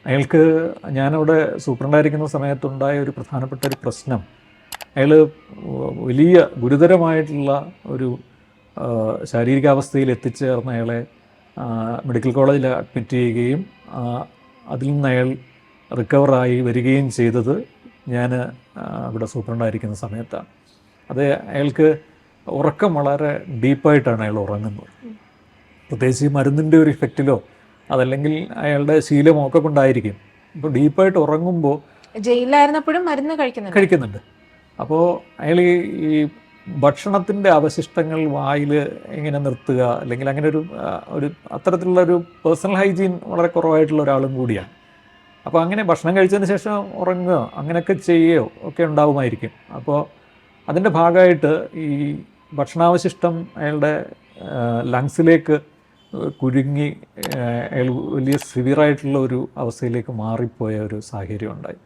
അയാൾക്ക് ഞാനവിടെ സൂപ്രണ്ടായിരിക്കുന്ന സമയത്തുണ്ടായ ഒരു പ്രധാനപ്പെട്ട ഒരു പ്രശ്നം, അയാൾ വലിയ ഗുരുതരമായിട്ടുള്ള ഒരു ശാരീരികാവസ്ഥയിൽ എത്തിച്ചേർന്ന അയാളെ മെഡിക്കൽ കോളേജിൽ അഡ്മിറ്റ് ചെയ്യുകയും അതിൽ നിന്ന് അയാൾ റിക്കവറായി വരികയും ചെയ്തത് ഞാൻ അവിടെ സൂപ്രണ്ടായിരിക്കുന്ന സമയത്താണ്. അത് അയാൾക്ക് ഉറക്കം വളരെ ഡീപ്പായിട്ടാണ് അയാൾ ഉറങ്ങുന്നത്. പ്രത്യേകിച്ച് ഈ മരുന്നിൻ്റെ ഒരു ഇഫക്റ്റിലോ അതല്ലെങ്കിൽ അയാളുടെ ശീലമോ ഒക്കെ കൊണ്ടായിരിക്കും. ഇപ്പോൾ ഡീപ്പായിട്ട് ഉറങ്ങുമ്പോൾ ജയിലിലായിരുന്നപ്പോഴും മരുന്ന് കഴിക്കുന്നുണ്ട്. അപ്പോൾ അയാൾ ഈ ഭക്ഷണത്തിൻ്റെ അവശിഷ്ടങ്ങൾ വായിൽ ഇങ്ങനെ നിർത്തുക, അല്ലെങ്കിൽ അങ്ങനെ ഒരു അത്തരത്തിലുള്ളൊരു പേഴ്സണൽ ഹൈജീൻ വളരെ കുറവായിട്ടുള്ള ഒരാളും കൂടിയാണ്. അപ്പോൾ അങ്ങനെ ഭക്ഷണം കഴിച്ചതിന് ശേഷം ഉറങ്ങുക അങ്ങനെയൊക്കെ ചെയ്യുകയോ ഒക്കെ ഉണ്ടാവുമായിരിക്കും. അപ്പോൾ അതിൻ്റെ ഭാഗമായിട്ട് ഈ ഭക്ഷണാവശിഷ്ടം അയാളുടെ ലങ്സിലേക്ക് കുരുങ്ങി അയാൾ വലിയ സിവിയറായിട്ടുള്ള ഒരു അവസ്ഥയിലേക്ക് മാറിപ്പോയ ഒരു സാഹചര്യം ഉണ്ടായി.